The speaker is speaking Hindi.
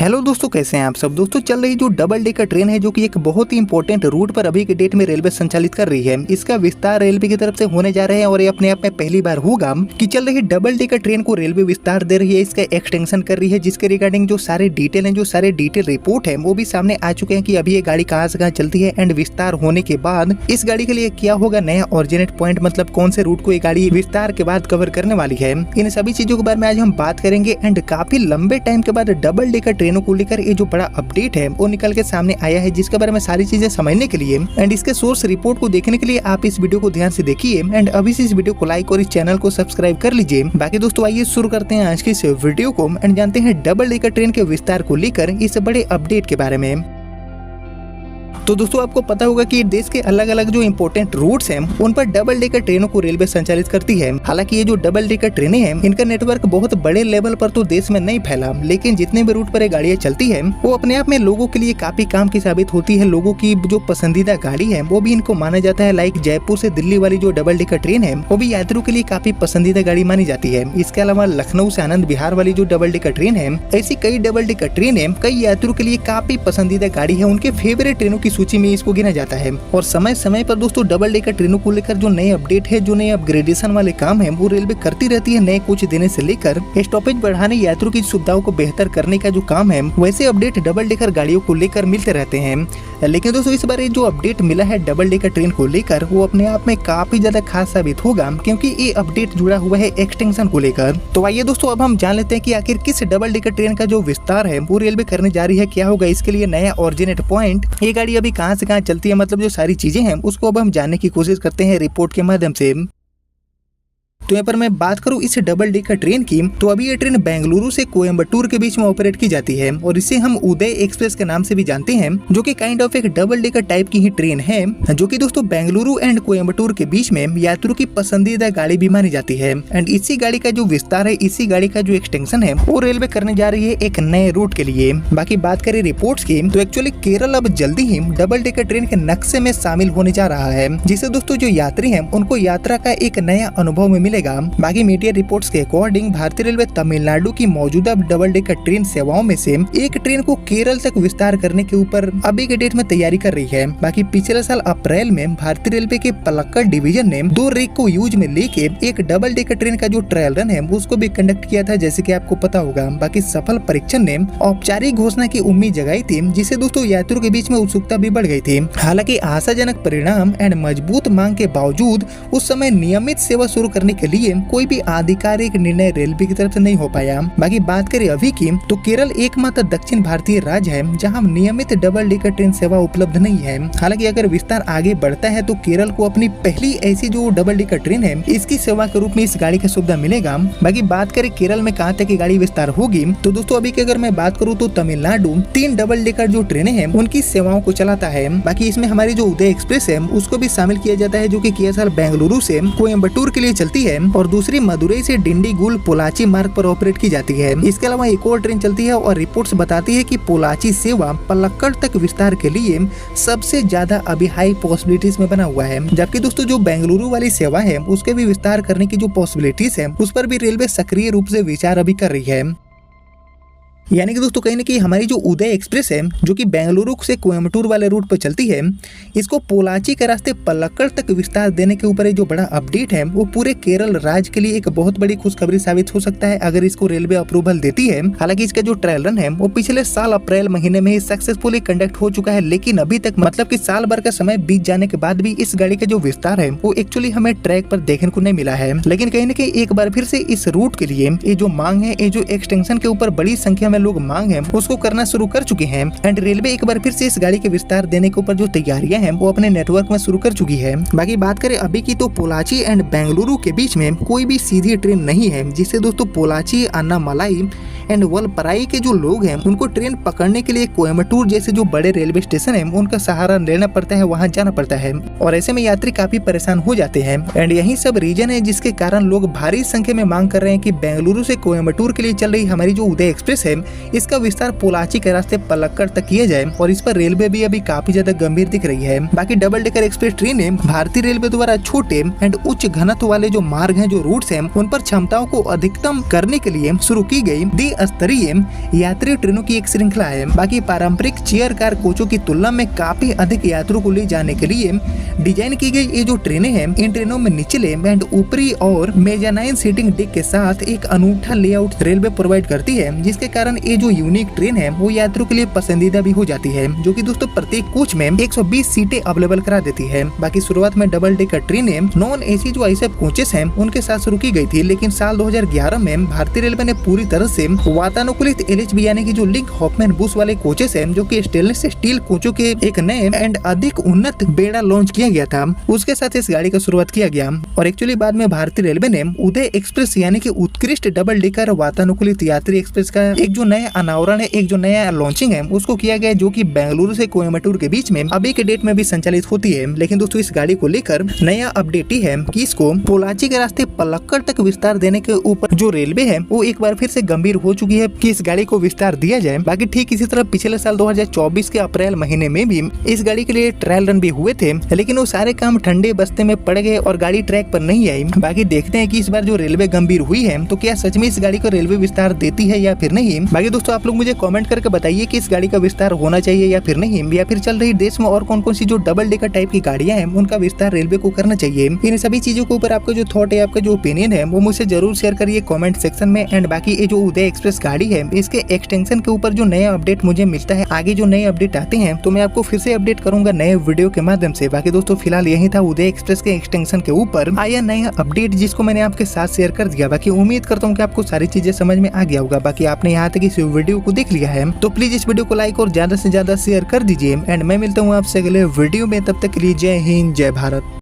हेलो दोस्तों, कैसे हैं आप सब। दोस्तों, चल रही जो डबल डेकर ट्रेन है जो कि एक बहुत ही इंपॉर्टेंट रूट पर अभी के डेट में रेलवे संचालित कर रही है, इसका विस्तार रेलवे की तरफ से होने जा रहे हैं और ये अपने आप में पहली बार होगा कि चल रही डबल डेकर ट्रेन को रेलवे विस्तार दे रही है, इसका एक्सटेंशन कर रही है, जिसके रिगार्डिंग जो सारे डिटेल है, जो सारे डिटेल रिपोर्ट है वो भी सामने आ चुके हैं कि अभी ये गाड़ी कहाँ से कहाँ चलती है एंड विस्तार होने के बाद इस गाड़ी के लिए क्या होगा नया ऑरिजिनेट पॉइंट, मतलब कौन से रूट को ये गाड़ी विस्तार के बाद कवर करने वाली है। इन सभी चीजों के बारे में आज हम बात करेंगे एंड काफी लंबे टाइम के बाद डबल डेकर ट्रेनों को लेकर ये जो बड़ा अपडेट है वो निकल के सामने आया है, जिसके बारे में सारी चीजें समझने के लिए एंड इसके सोर्स रिपोर्ट को देखने के लिए आप इस वीडियो को ध्यान से देखिए एंड अभी से इस वीडियो को लाइक और इस चैनल को सब्सक्राइब कर लीजिए। बाकी दोस्तों, आइए शुरू करते हैं आज की इस वीडियो को एंड जानते हैं डबल डेकर ट्रेन के विस्तार को लेकर इस बड़े अपडेट के बारे में। तो दोस्तों, आपको पता होगा कि देश के अलग अलग जो इम्पोर्टेंट रूट्स हैं उन पर डबल डेकर ट्रेनों को रेलवे संचालित करती है। हालांकि ये जो डबल डेकर ट्रेनें हैं इनका नेटवर्क बहुत बड़े लेवल पर तो देश में नहीं फैला, लेकिन जितने भी रूट पर ये गाड़ियां चलती है वो अपने आप में लोगों के लिए काफी काम की साबित होती है। लोगों की जो पसंदीदा गाड़ी है वो भी इनको माना जाता है। लाइक जयपुर से दिल्ली वाली जो डबल डेकर ट्रेन है वो भी यात्रियों के लिए काफी पसंदीदा गाड़ी मानी जाती है। इसके अलावा लखनऊ से आनंद विहार वाली जो डबल डेकर ट्रेन है, ऐसी कई डबल डेकर ट्रेन है कई यात्रियों के लिए काफी पसंदीदा गाड़ी है। उनके फेवरेट ट्रेनों की सूची में इसको गिना जाता है और समय समय पर दोस्तों डबल डेकर ट्रेनों को लेकर जो नए अपडेट है, जो नए अपग्रेडेशन वाले काम है वो रेलवे करती रहती है। नए कोच देने से लेकर स्टॉपेज बढ़ाने, यात्रियों की सुविधाओं को बेहतर करने का जो काम है, वैसे अपडेट डबल डेकर गाड़ियों को लेकर मिलते रहते हैं। लेकिन दोस्तों, इस बार जो अपडेट मिला है डबल डेकर ट्रेन को लेकर वो अपने आप में काफी ज्यादा खास साबित होगा, क्योंकि ये अपडेट जुड़ा हुआ है एक्सटेंशन को लेकर। तो आइए दोस्तों, अब हम जान लेते हैं कि आखिर किस डबल डेकर ट्रेन का जो विस्तार है वो रेलवे करने जा रही है, क्या होगा इसके लिए नया ऑरिजिनेट पॉइंट, ये गाड़ी अभी कहाँ से कहाँ चलती है, मतलब जो सारी चीजें हैं उसको अब हम जानने की कोशिश करते हैं रिपोर्ट के माध्यम से। तो यहाँ पर मैं बात करूँ इस डबल डेकर ट्रेन की, तो अभी ये ट्रेन बेंगलुरु से कोयम्बटूर के बीच में ऑपरेट की जाती है और इसे हम उदय एक्सप्रेस के नाम से भी जानते हैं, जो कि काइंड ऑफ एक डबल डेकर टाइप की ही ट्रेन है, जो कि दोस्तों बेंगलुरु एंड कोयम्बटूर के बीच में यात्रियों की पसंदीदा गाड़ी भी मानी जाती है। एंड इसी गाड़ी का जो विस्तार है, इसी गाड़ी का जो एक्सटेंशन है वो रेलवे करने जा रही है एक नए रूट के लिए। बाकी बात करें रिपोर्ट्स की, तो एक्चुअली केरल अब जल्दी ही डबल डेकर ट्रेन के नक्शे में शामिल होने जा रहा है, जिससे दोस्तों जो यात्री है उनको यात्रा का एक नया अनुभव में मिलेगा। बाकी मीडिया रिपोर्ट्स के अकॉर्डिंग भारतीय रेलवे तमिलनाडु की मौजूदा डबल डेकर ट्रेन सेवाओं में से एक ट्रेन को केरल तक विस्तार करने के ऊपर अभी के डेट में तैयारी कर रही है। बाकी पिछले साल अप्रैल में भारतीय रेलवे के पलक्कड़ डिवीजन ने 2 रेक को यूज में लेके एक डबल डेकर ट्रेन का जो ट्रायल रन है उसको भी कंडक्ट किया था, जैसे कि आपको पता होगा। बाकी सफल परीक्षण ने औपचारिक घोषणा की उम्मीद जगाई थी, जिससे दोस्तों यात्रियों के बीच में उत्सुकता भी बढ़ गई थी। हालांकि आशाजनक परिणाम एंड मजबूत मांग के बावजूद उस समय नियमित सेवा शुरू करने के लिए कोई भी आधिकारिक निर्णय रेलवे की तरफ से नहीं हो पाया। बाकी बात करें अभी की, तो केरल एकमात्र दक्षिण भारतीय राज्य है जहां नियमित डबल डेकर ट्रेन सेवा उपलब्ध नहीं है। हालांकि अगर विस्तार आगे बढ़ता है तो केरल को अपनी पहली ऐसी जो डबल डेकर ट्रेन है इसकी सेवा के रूप में इस गाड़ी का सुविधा मिलेगा। बाकी बात करें केरल में कहां तक गाड़ी विस्तार होगी, तो दोस्तों अभी की अगर मैं बात करूँ तो तमिलनाडु 3 डबल डेकर जो ट्रेनें हैं उनकी सेवाओं को चलाता है। बाकी इसमें हमारी जो उदय एक्सप्रेस है उसको भी शामिल किया जाता है, जो की किया साल बेंगलुरु से कोयम्बटूर के लिए चलती है और दूसरी मदुरई से डिंडीगुल पोलाची मार्ग पर ऑपरेट की जाती है। इसके अलावा एक और ट्रेन चलती है और रिपोर्ट्स बताती है कि पोलाची सेवा पलक्कड़ तक विस्तार के लिए सबसे ज्यादा अभी हाई पॉसिबिलिटीज में बना हुआ है। जबकि दोस्तों जो बेंगलुरु वाली सेवा है उसके भी विस्तार करने की जो पॉसिबिलिटीज है उस पर भी रेलवे सक्रिय रूप से विचार अभी कर रही है। यानी कि दोस्तों कहीं ना कहीं हमारी जो उदय एक्सप्रेस है जो कि बेंगलुरु से कोयम्बटूर वाले रूट पर चलती है, इसको पोलाची के रास्ते पलक्कड़ तक विस्तार देने के ऊपर जो बड़ा अपडेट है वो पूरे केरल राज्य के लिए एक बहुत बड़ी खुशखबरी साबित हो सकता है अगर इसको रेलवे अप्रूवल देती है। हालांकि इसका जो ट्रायल रन है वो पिछले साल अप्रैल महीने में ही सक्सेसफुली कंडक्ट हो चुका है, लेकिन अभी तक मतलब कि साल भर का समय बीत जाने के बाद भी इस गाड़ी का जो विस्तार है वो एक्चुअली हमें ट्रैक पर देखने को नहीं मिला है। लेकिन कहीं ना कहीं एक बार फिर से इस रूट के लिए ये जो मांग है, ये जो एक्सटेंशन के ऊपर बड़ी संख्या में लोग मांग है उसको करना शुरू कर चुके हैं एंड रेलवे एक बार फिर से इस गाड़ी के विस्तार देने के ऊपर जो तैयारियां हैं वो अपने नेटवर्क में शुरू कर चुकी है। बाकी बात करें अभी की, तो पोलाची एंड बेंगलुरु के बीच में कोई भी सीधी ट्रेन नहीं है, जिससे दोस्तों पोलाची, अन्नामलाई एंड वलपराई के जो लोग हैं उनको ट्रेन पकड़ने के लिए कोयम्बटूर जैसे जो बड़े रेलवे स्टेशन है उनका सहारा लेना पड़ता है, वहाँ जाना पड़ता है और ऐसे में यात्री काफी परेशान हो जाते हैं। एंड यही सब रीजन है जिसके कारण लोग भारी संख्या में मांग कर रहे हैं कि बेंगलुरु से कोयम्बटूर के लिए चल रही हमारी जो उदय एक्सप्रेस है इसका विस्तार पोलाची के रास्ते पलक्कड़ तक किया जाए और इस पर रेलवे भी अभी काफी ज्यादा गंभीर दिख रही है। बाकी डबल डेकर एक्सप्रेस ट्रेनें भारतीय रेलवे द्वारा छोटे एंड उच्च घनत्व वाले जो मार्ग हैं, जो रूट्स हैं, उन पर क्षमताओं को अधिकतम करने के लिए शुरू की गई दी स्तरीय यात्री ट्रेनों की एक श्रृंखला है। बाकी पारंपरिक चेयर कार कोचों की तुलना में काफी अधिक यात्रियों को ले जाने के लिए डिजाइन की गई ये जो ट्रेनें हैं, इन ट्रेनों में निचले एंड ऊपरी और मेजानाइन सीटिंग डेक के साथ एक अनूठा लेआउट रेलवे प्रोवाइड करती है, जिसके कारण ये जो यूनिक ट्रेन है वो यात्रियों के लिए पसंदीदा भी हो जाती है, जो कि दोस्तों प्रत्येक कोच में 120 सीटें अवेलेबल करा देती है। बाकी शुरुआत में डबल डेकर ट्रेनें नॉन एसी जो आईएसएफ कोचेस हैं उनके साथ शुरू की गई थी, लेकिन साल 2011 में भारतीय रेलवे ने पूरी तरह से वातानुकूलित एलएचबी यानी कि जो लिंक हॉफमैन बुश वाले कोचेस हैं, जो कि स्टेनलेस स्टील कोचों के एक नए एंड अधिक उन्नत बेड़ा लॉन्च किया गया था, उसके साथ इस गाड़ी का शुरुआत किया गया। और एक्चुअली बाद में भारतीय रेलवे ने उदय एक्सप्रेस यानी कि उत्कृष्ट डबल डेकर वातानुकूलित यात्री एक्सप्रेस का एक जो नया अनावरण है, एक जो नया लॉन्चिंग है, उसको किया गया, जो कि बेंगलुरु से कोयम्बटूर के बीच में अभी के डेट में भी संचालित होती है। लेकिन दोस्तों इस गाड़ी को लेकर नया अपडेट ही है कि इसको पोलाची के रास्ते पलक्कड़ तक विस्तार देने के ऊपर जो रेलवे है वो एक बार फिर से गंभीर हो चुकी है कि इस गाड़ी को विस्तार दिया जाए। बाकी ठीक इसी तरह पिछले साल 2024 के अप्रैल महीने में भी इस गाड़ी के लिए ट्रायल रन भी हुए थे, लेकिन वो सारे काम ठंडे बस्ते में पड़ गए और गाड़ी ट्रैक पर नहीं आई। बाकी देखते हैं कि इस बार जो रेलवे गंभीर हुई है तो क्या सच में इस गाड़ी को रेलवे विस्तार देती है या फिर नहीं। बाकी दोस्तों आप लोग मुझे कमेंट करके बताइए कि इस गाड़ी का विस्तार होना चाहिए या फिर नहीं, या फिर चल रही देश में और कौन कौन सी जो डबल डेकर टाइप की गाड़ियां हैं उनका विस्तार रेलवे को करना चाहिए। इन सभी चीजों के ऊपर आपका जो थॉट है, आपका जो ओपिनियन है, वो मुझसे जरूर शेयर करिए कमेंट सेक्शन में। एंड बाकी ये जो उदय एक्सप्रेस गाड़ी है, इसके एक्सटेंशन के ऊपर जो नया अपडेट मुझे मिलता है, आगे जो नए अपडेट आते हैं तो मैं आपको फिर से अपडेट करूंगा नए वीडियो के माध्यम से। बाकी दोस्तों फिलहाल यही था उदय एक्सप्रेस के एक्सटेंशन के ऊपर आया नया अपडेट, जिसको मैंने आपके साथ शेयर कर दिया। बाकी उम्मीद करता हूँ कि आपको सारी चीजें समझ में आ गया होगा। बाकी आपने यहाँ तक इस वीडियो को देख लिया है तो प्लीज इस वीडियो को लाइक और ज्यादा से ज्यादा शेयर कर दीजिए। एंड मैं मिलता हूँ आपसे अगले वीडियो में, तब तक के लिए जय हिंद जय भारत।